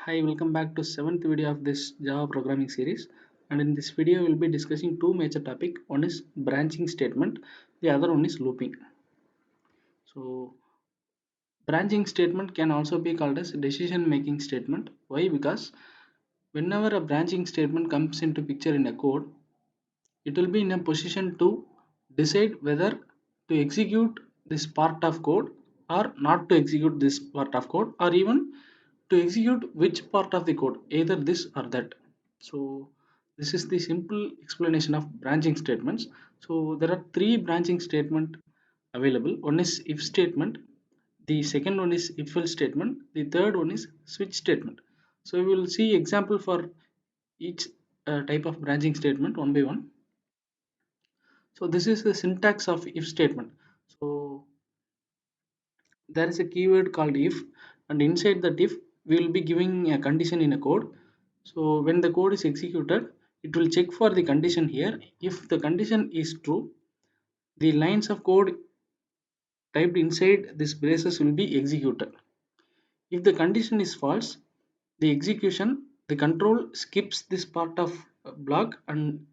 Hi, welcome back to seventh video of this Java programming series. And in this video, we'll be discussing two major topics. One is branching statement, the other one is looping. So, branching statement can also be called as decision making statement. Why? Because whenever a branching statement comes into picture in a code, it will be in a position to decide whether to execute this part of code or not to execute this part of code, or even to execute which part of the code, either this or that. So this is the simple explanation of branching statements. So there are three branching statement available. One is if statement, the second one is if else statement, the third one is switch statement. So we will see example for each type of branching statement one by one. So this is the syntax of if statement. So there is a keyword called if, and inside that if we will be giving a condition in a code. So when the code is executed, it will check for the condition here. If the condition is true, the lines of code typed inside this braces will be executed. If the condition is false, the control skips this part of block and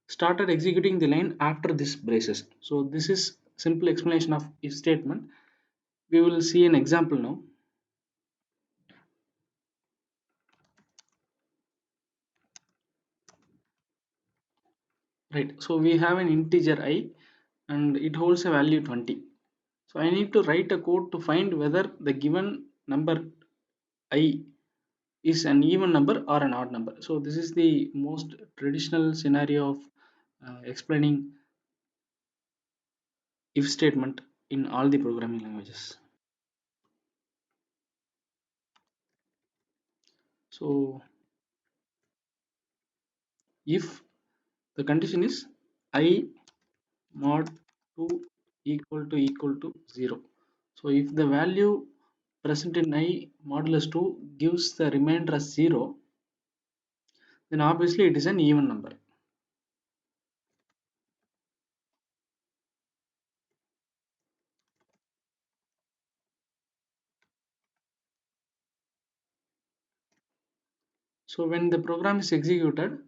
started executing the line after this braces. So this is simple explanation of if statement. We will see an example now. Right, so we have an integer I and it holds a value 20. So I need to write a code to find whether the given number I is an even number or an odd number. So this is the most traditional scenario of explaining if statement in all the programming languages. So if the condition is I mod 2 equal to 0. So if the value present in I modulus 2 gives the remainder as 0, then obviously it is an even number. So when the program is executed,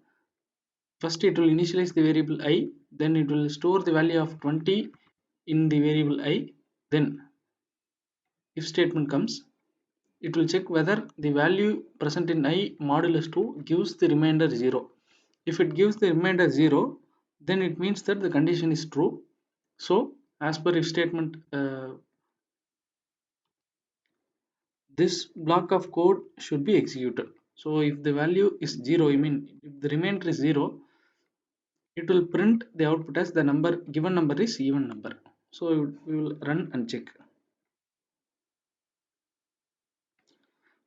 first it will initialize the variable I, then it will store the value of 20 in the variable I. Then if statement comes, it will check whether the value present in I modulus 2 gives the remainder 0. If it gives the remainder 0, then it means that the condition is true. So as per if statement, this block of code should be executed. So if the value is 0, I mean if the remainder is 0, it will print the output as the number given number is even number. So we will run and check.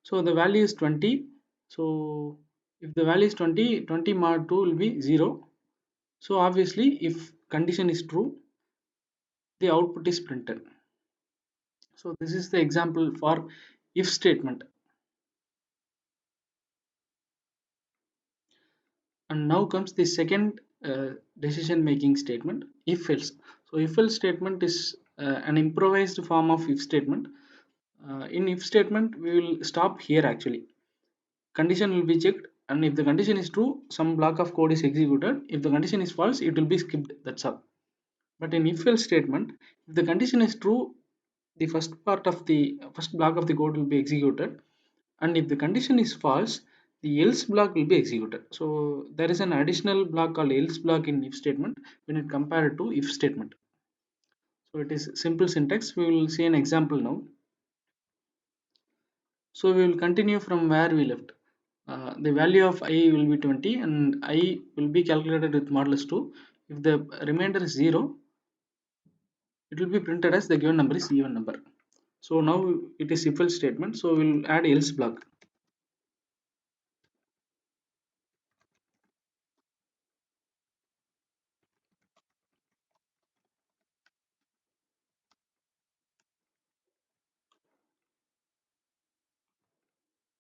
So the value is 20. So if the value is 20, 20 mod 2 will be 0. So obviously if condition is true, the output is printed. So this is the example for if statement. And now comes the second decision making statement, if else. So if else statement is an improvised form of if statement. In if statement we will stop here. Actually, condition will be checked, and if the condition is true, some block of code is executed. If the condition is false, it will be skipped. That's all. But in if else statement, if the condition is true, the first block of the code will be executed, and if the condition is false, the else block will be executed. So there is an additional block called else block in if statement when it compared to if statement. So it is simple syntax. We will see an example now. So we will continue from where we left. The value of I will be 20 and I will be calculated with modulus 2. If the remainder is 0, it will be printed as the given number is even number. So now it is if else statement. So we will add else block.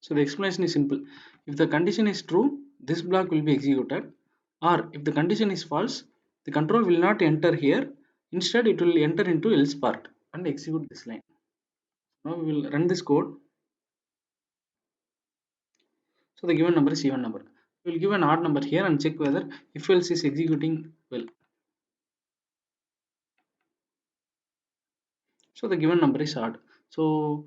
So the explanation is simple. If the condition is true, this block will be executed, or if the condition is false, the control will not enter here. Instead, it will enter into else part and execute this line. Now we will run this code. So the given number is even number. We will give an odd number here and check whether if else is executing well. So the given number is odd. So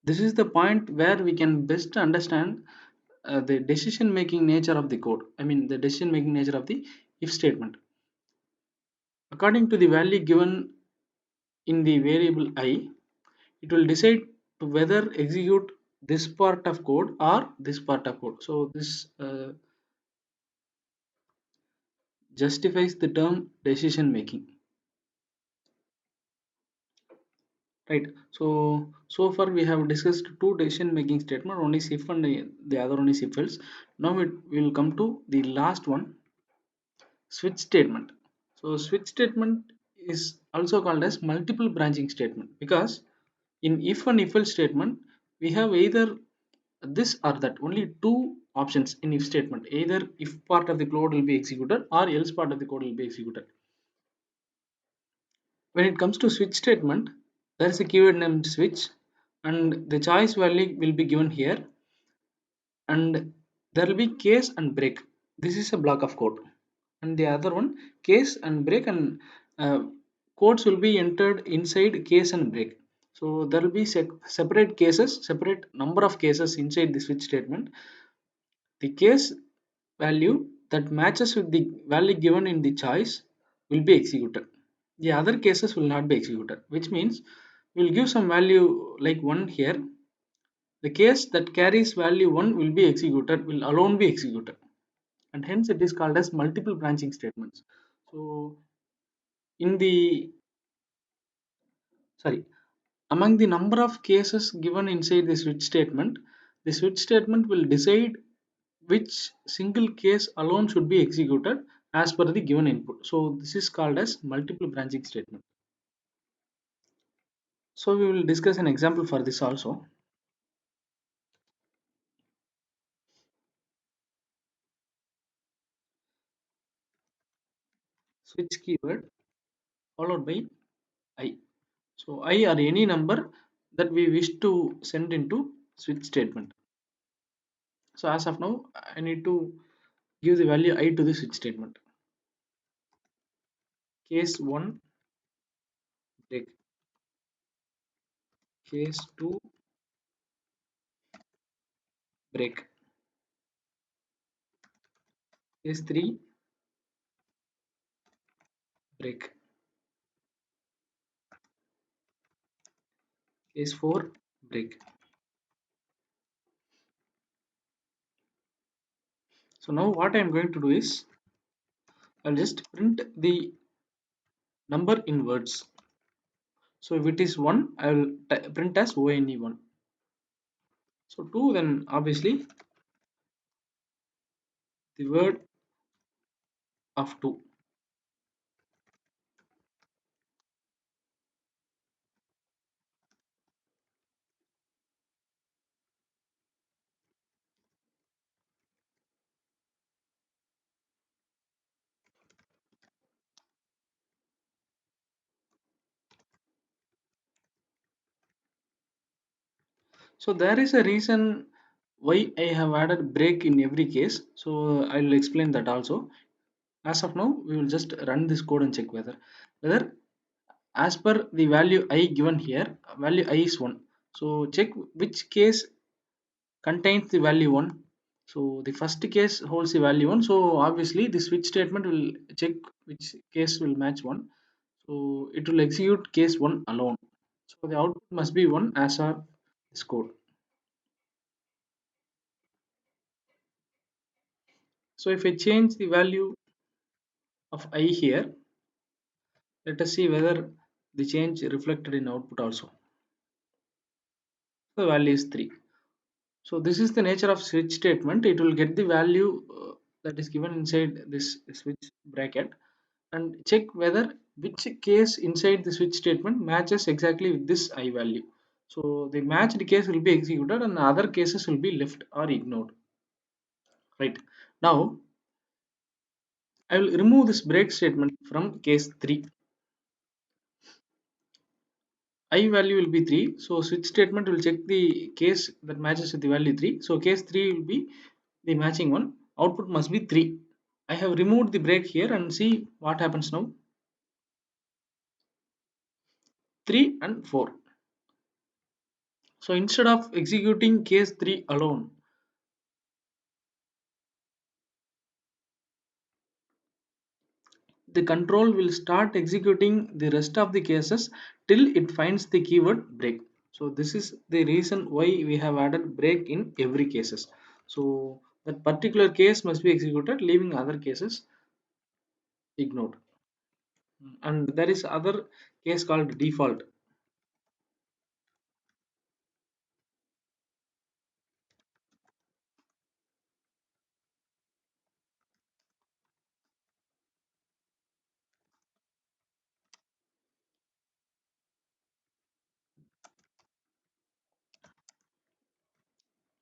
this is the point where we can best understand the decision making nature of the code. I mean the decision making nature of the if statement. According to the value given in the variable I, it will decide to whether execute this part of code or this part of code. So this justifies the term decision making, right? So far we have discussed two decision making statement. One is if and the other one is if else. Now it will come to the last one, switch statement. So switch statement is also called as multiple branching statement, because in if and if else statement we have either this or that, only two options in if statement. Either if part of the code will be executed or else part of the code will be executed. When it comes to switch statement, there is a keyword named switch, and the choice value will be given here, and there will be case and break. This is a block of code, and the other one case and break, and codes will be entered inside case and break. So there will be separate cases, separate number of cases inside the switch statement. The case value that matches with the value given in the choice will be executed. The other cases will not be executed, which means we'll give some value like 1 here. The case that carries value 1 will be executed, will alone be executed, and hence it is called as multiple branching statements. So in the sorry among the number of cases given inside the switch statement will decide which single case alone should be executed as per the given input. So this is called as multiple branching statement. So we will discuss an example for this also. Switch keyword followed by I. So I or any number that we wish to send into switch statement. So as of now, I need to give the value I to the switch statement. Case 1 break, case 2 break, case 3 break, case 4 break. So now what I am going to do is I'll just print the number in words. So if it is 1, I will print as one. So 2, then obviously the word of 2. So there is a reason why I have added break in every case. So I will explain that also. As of now, we will just run this code and check whether as per the value I given here, value I is 1. So check which case contains the value 1. So the first case holds the value 1. So obviously the switch statement will check which case will match 1. So it will execute case 1 alone. So the output must be 1 as our this code. So if I change the value of I here, let us see whether the change reflected in output also. The value is 3. So this is the nature of switch statement. It will get the value that is given inside this switch bracket and check whether which case inside the switch statement matches exactly with this I value. So the matched case will be executed and other cases will be left or ignored. Right. Now I will remove this break statement from case 3. I value will be 3, so switch statement will check the case that matches with the value 3. So case 3 will be the matching one, output must be 3. I have removed the break here and see what happens now. 3 and 4. So instead of executing case 3 alone, the control will start executing the rest of the cases till it finds the keyword break. So this is the reason why we have added break in every cases. So that particular case must be executed, leaving other cases ignored. And there is other case called default.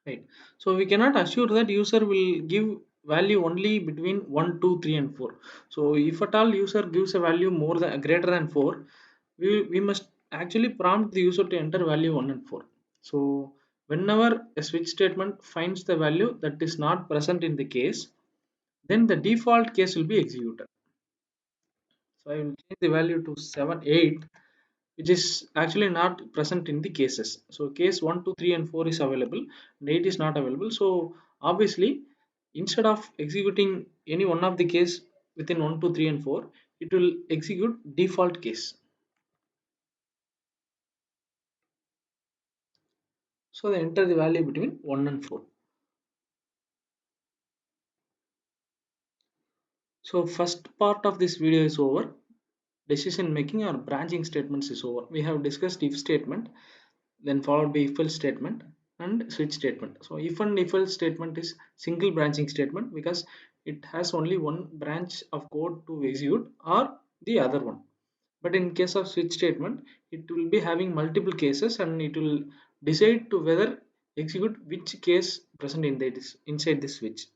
Right. So we cannot assure that user will give value only between 1, 2, 3, and 4. So if at all user gives a value more than greater than 4, we must actually prompt the user to enter value 1 and 4. So whenever a switch statement finds the value that is not present in the case, then the default case will be executed. So I will change the value to 7, 8, which is actually not present in the cases. So case 1, 2, 3, and 4 is available and 8 is not available. So obviously instead of executing any one of the case within 1, 2, 3, and 4, it will execute default case. So they enter the value between 1 and 4. So first part of this video is over. Decision making or branching statements is over. We have discussed if statement, then followed by if else statement and switch statement. So if and if else statement is single branching statement because it has only one branch of code to execute or the other one. But in case of switch statement, it will be having multiple cases and it will decide to whether execute which case present in this inside the switch.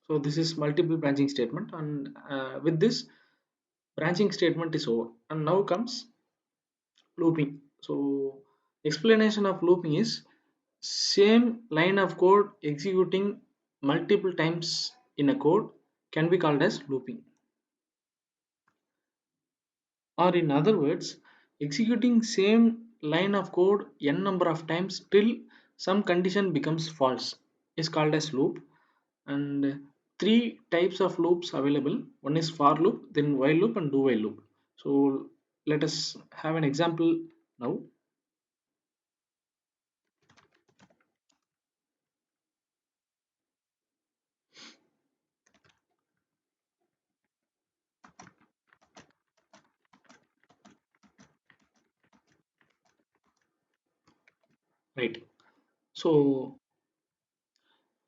So this is multiple branching statement, and with this branching statement is over. And now comes looping. So explanation of looping is same line of code executing multiple times in a code can be called as looping. Or in other words, executing same line of code n number of times till some condition becomes false is called as loop. And three types of loops available. One is for loop, then while loop, and do while loop. So let us have an example now. Right. So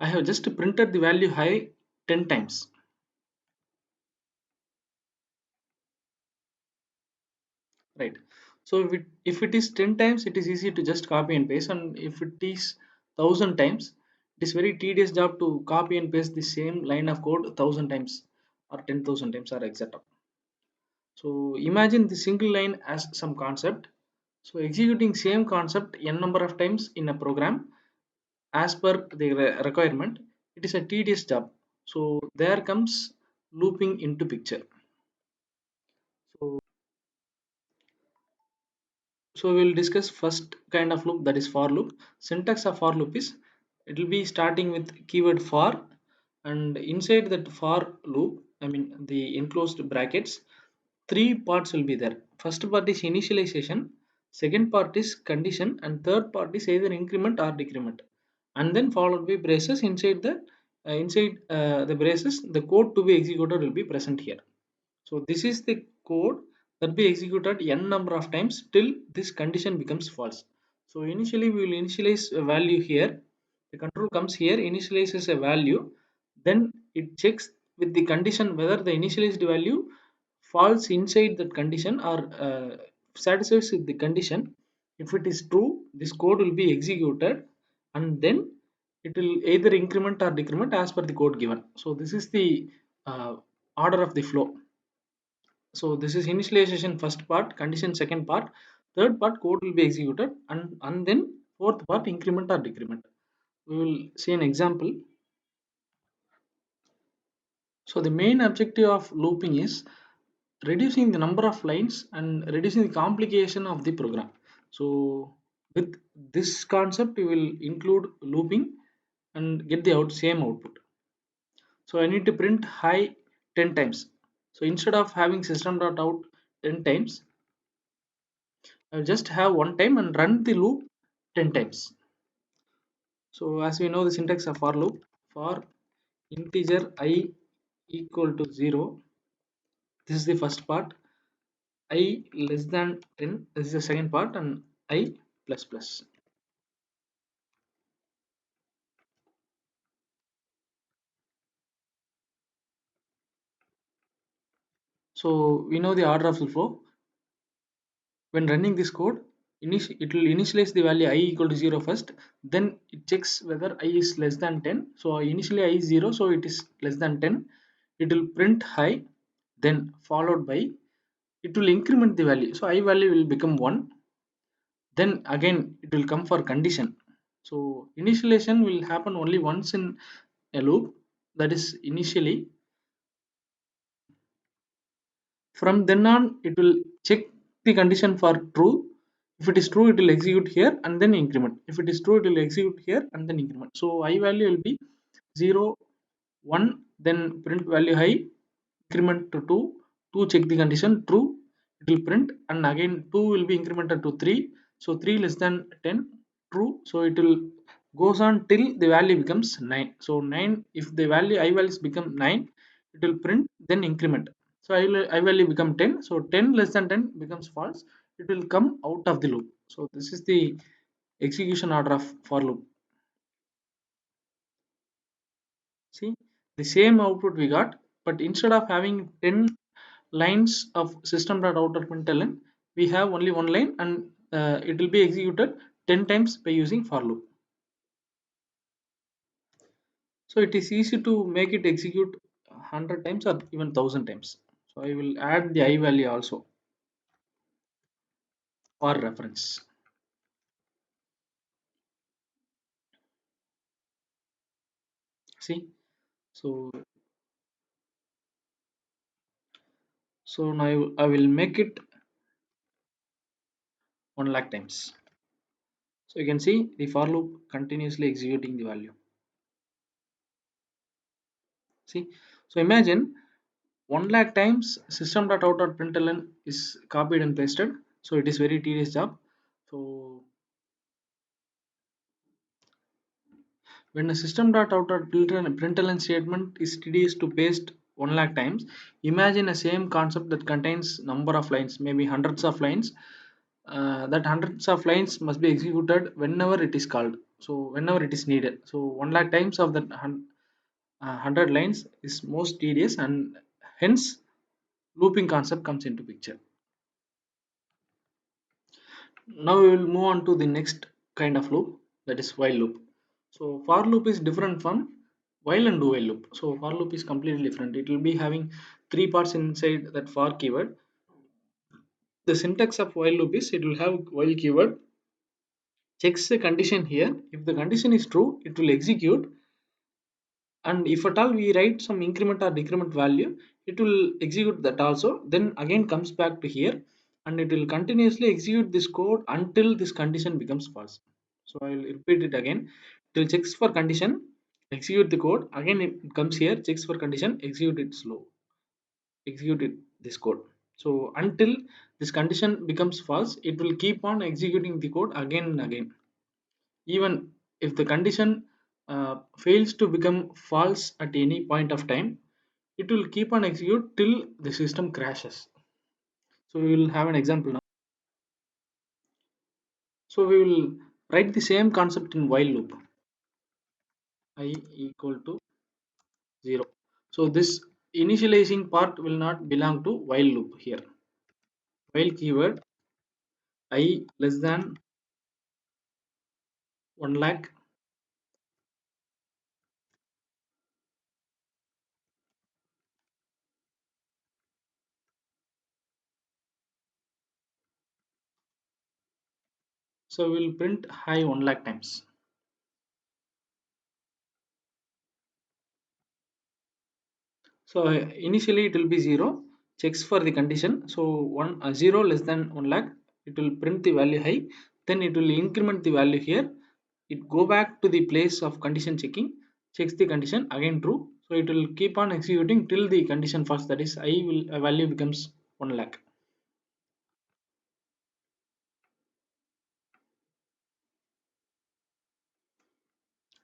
I have just printed the value high 10 times. Right. So if it is 10 times, it is easy to just copy and paste. And if it is 1000 times, it is very tedious job to copy and paste the same line of code 1000 times or 10,000 times or etc. So imagine the single line as some concept. So executing same concept n number of times in a program as per the requirement, it is a tedious job. So there comes looping into picture. So So we will discuss first kind of loop, that is for loop. Syntax of for loop is it will be starting with keyword for, and inside that for loop, I mean the enclosed brackets, three parts will be there. First part is initialization, second part is condition, and third part is either increment or decrement. And then followed by braces. Inside the braces, the code to be executed will be present here. So this is the code that be executed n number of times till this condition becomes false. So initially we will initialize a value here. The control comes here, initializes a value, then it checks with the condition whether the initialized value falls inside that condition or satisfies with the condition. If it is true, this code will be executed and then it will either increment or decrement as per the code given. So this is the uh, order of the flow. So this is initialization first part, condition second part. Third part code will be executed, and then fourth part increment or decrement. We will see an example. So the main objective of looping is reducing the number of lines and reducing the complication of the program. So with this concept, we will include looping and get the same output. So I need to print high 10 times. So instead of having system.out 10 times, I'll just have one time and run the loop 10 times. So as we know the syntax of for loop, for integer I equal to 0, this is the first part, I less than 10, this is the second part, and I plus plus. So we know the order of the flow. When running this code, it will initialize the value I equal to 0 first, then it checks whether I is less than 10. So initially I is 0, so it is less than 10. It will print high, then followed by, it will increment the value, so I value will become 1. Then again it will come for condition. So initialization will happen only once in a loop, that is initially. From then on, it will check the condition for true. If it is true, it will execute here and then increment. If it is true, it will execute here and then increment. So I value will be 0, 1, then print value high, increment to 2, 2 check the condition true, it will print, and again 2 will be incremented to 3. So 3 less than 10, true. So it will goes on till the value becomes 9. So 9, if the value I values become 9, it will print, then increment. So I value become 10. So 10 less than 10 becomes false. It will come out of the loop. So this is the execution order of for loop. See, the same output we got, but instead of having 10 lines of system.out.println, we have only one line, and it will be executed 10 times by using for loop. So it is easy to make it execute 100 times or even 1000 times. So I will add the I value also for reference. See, so now I will make it 1 lakh times. So you can see the for loop continuously executing the value. See, so imagine 1 lakh times system.out.println is copied and pasted. So it is very tedious job. So when a system.out.println statement is tedious to paste 1 lakh times, imagine a same concept that contains number of lines, maybe hundreds of lines. That hundreds of lines must be executed whenever it is called. So whenever it is needed. So 1 lakh times of that 100 lines is most tedious, and hence looping concept comes into picture. Now we will move on to the next kind of loop, that is while loop. So for loop is different from while and do while loop. So for loop is completely different. It will be having three parts inside that for keyword. The syntax of while loop is it will have while keyword, checks the condition here. If the condition is true, it will execute, and if at all we write some increment or decrement value, it will execute that also, then again comes back to here, and it will continuously execute this code until this condition becomes false. So I will repeat it again. It will checks for condition, execute the code, again it comes here, checks for condition, execute it slow, execute it this code. So until this condition becomes false, it will keep on executing the code again and again. Even if the condition fails to become false at any point of time, it will keep on execute till the system crashes. So we will have an example now. So we will write the same concept in while loop. I equal to 0. So this initializing part will not belong to while loop here. While keyword I less than 1 lakh, So we'll print high 1 lakh times. So initially it will be 0, checks for the condition. So 0 less than 1 lakh, it will print the value high. Then it will increment the value here. It go back to the place of condition checking, checks the condition again true. So it will keep on executing till the condition first, that is I will value becomes 1 lakh.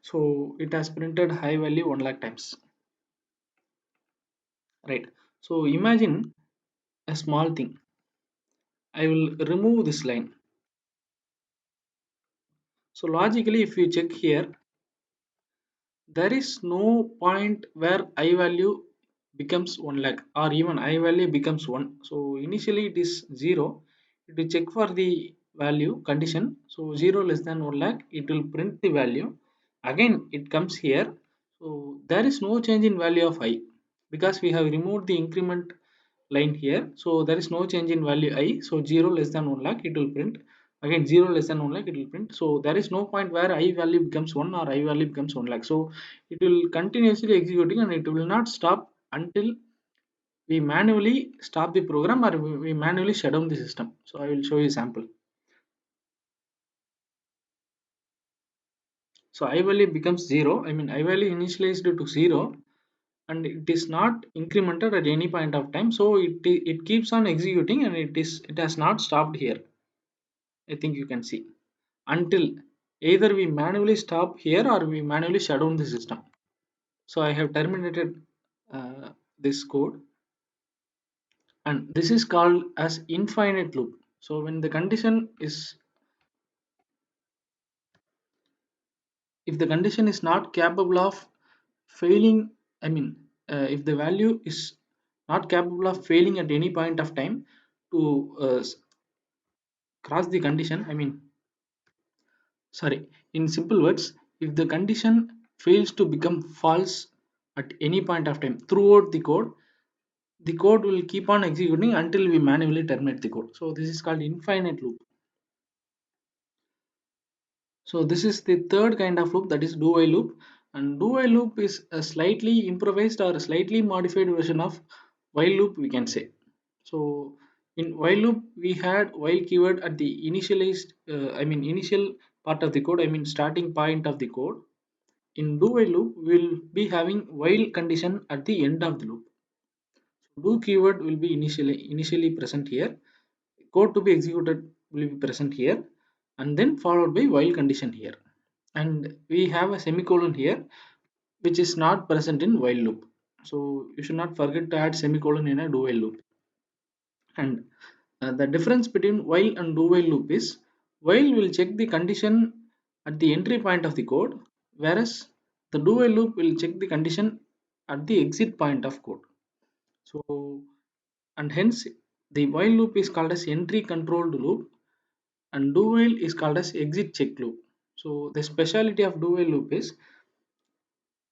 So it has printed high value 1 lakh times, right? So imagine a small thing. I will remove this line. So logically, if you check here, there is no point where I value becomes 1 lakh or even I value becomes 1. So initially it is 0. It will check for the value condition. So 0 less than 1 lakh, it will print the value. Again it comes here. So there is no change in value of I because we have removed the increment line here. So there is no change in value I. So 0 less than 1 lakh, it will print. Again 0 less than 1 lakh, it will print. So there is no point where I value becomes 1 or I value becomes 1 lakh. So it will continuously executing and it will not stop until we manually stop the program or we manually shut down the system. So I will show you a sample. So I value becomes 0. I mean I value initialized to 0 and it is not incremented at any point of time. So it keeps on executing and it has not stopped here. I think you can see until either we manually stop here or we manually shut down the system. So I have terminated this code, and this is called as infinite loop. So when the condition is, if the condition is not capable of failing, I mean if the value is not capable of failing at any point of time to cross the condition, I mean sorry, in simple words, if the condition fails to become false at any point of time throughout the code will keep on executing until we manually terminate the code. So this is called infinite loop. So this is the third kind of loop, that is do while loop. And do while loop is a slightly improvised or a slightly modified version of while loop, we can say. So in while loop we had while keyword at the initialized initial part of the code, I mean starting point of the code. In do while loop we'll be having while condition at the end of the loop. Do keyword will be initially present here, code to be executed will be present here, and then followed by while condition here, and we have a semicolon here which is not present in while loop. So you should not forget to add semicolon in a do while loop. And the difference between while and do while loop is while will check the condition at the entry point of the code, whereas the do while loop will check the condition at the exit point of code. So and hence the while loop is called as entry controlled loop and do while is called as exit check loop. So the speciality of do while loop is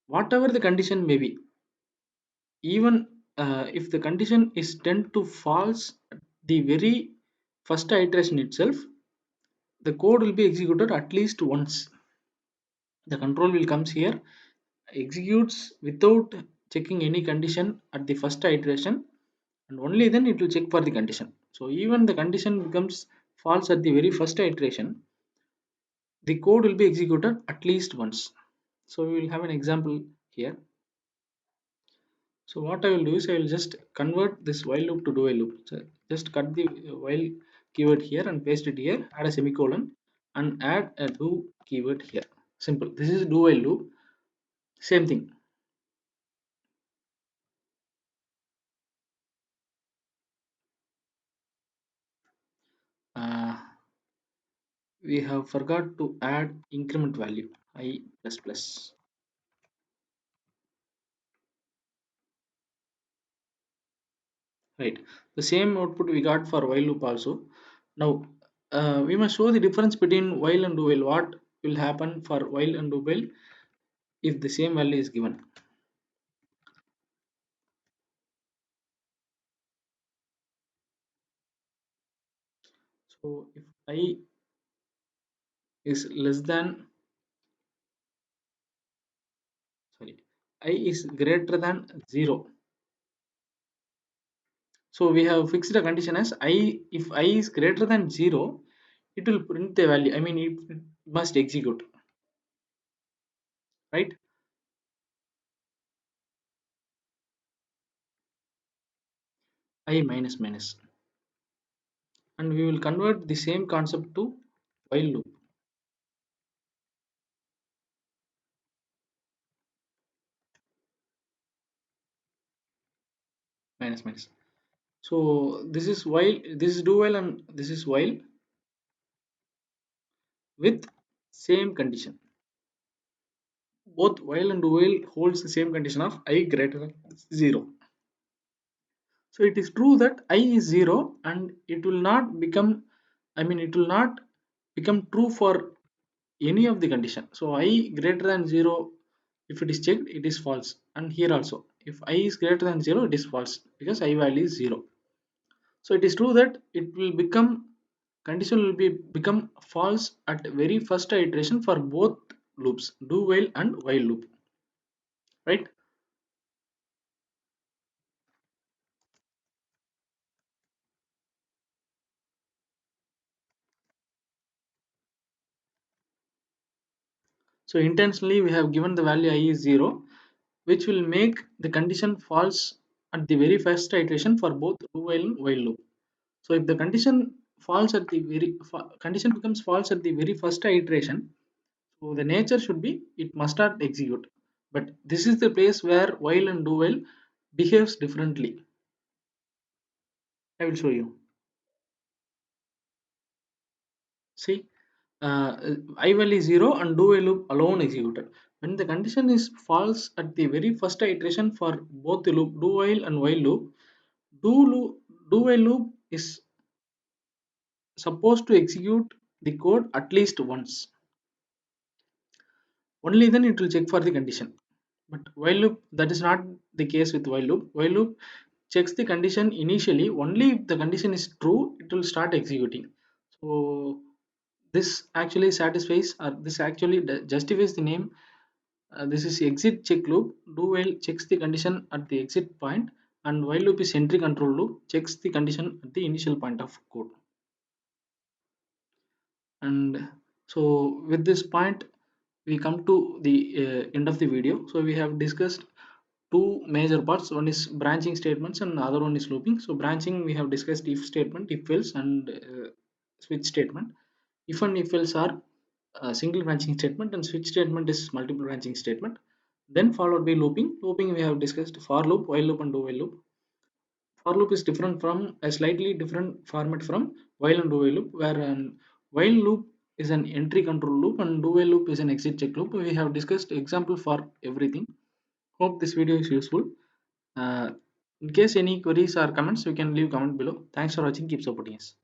whatever the condition may be, even if the condition is tend to false at the very first iteration itself, the code will be executed at least once. The control will comes here, executes without checking any condition at the first iteration, and only then it will check for the condition. So even the condition becomes false at the very first iteration, the code will be executed at least once. So we will have an example here. So what I will do is I will just convert this while loop to do while loop. So just cut the while keyword here and paste it here, add a semicolon and add a do keyword here. Simple. This is do while loop. Same thing. Uh, we have forgot to add increment value I plus plus. Right. The same output we got for while loop also. Now we must show the difference between while and do while. What will happen for while and do while if the same value is given? So if I is less than, sorry, I is greater than 0. So we have fixed a condition as I, if I is greater than 0, it will print the value. I mean, it must execute, right? I minus minus. And we will convert the same concept to while loop, minus minus. So this is while, this is do while, and this is while with same condition. Both while and do while holds the same condition of I greater than 0. So it is true that I is 0 and it will not become, I mean it will not become true for any of the condition. So I greater than 0, if it is checked, it is false. And here also, if I is greater than 0, it is false because I value is 0. So it is true that it will become, condition will be become false at very first iteration for both loops, do while and while loop, right? So intentionally we have given the value I is 0, which will make the condition false at the very first iteration for both do while and while loop. So if the condition falls at the condition becomes false at the very first iteration, so the nature should be it must not execute. But this is the place where while and do while behaves differently. I will show you. See, I value 0 and do while loop alone executed. When the condition is false at the very first iteration for both the loop do while and while loop, do loop, do while loop is supposed to execute the code at least once. Only then it will check for the condition. But while loop, that is not the case with while loop. While loop checks the condition initially, only if the condition is true, it will start executing. So this actually satisfies, or this actually justifies the name. This is exit check loop. Do while checks the condition at the exit point, and while loop is entry control loop, checks the condition at the initial point of code. And so with this point, we come to the end of the video. So we have discussed two major parts. One is branching statements and other one is looping. So branching, we have discussed if statement, if else, and switch statement. If and if else are single branching statement, and switch statement is multiple branching statement. Then followed by looping. Looping, we have discussed for loop, while loop, and do while loop. For loop is different from a slightly different format from while and do while loop, where while loop is an entry control loop and do while loop is an exit check loop. We have discussed example for everything. Hope this video is useful. uh, in case any queries or comments, you can leave comment below. Thanks for watching. Keep supporting us.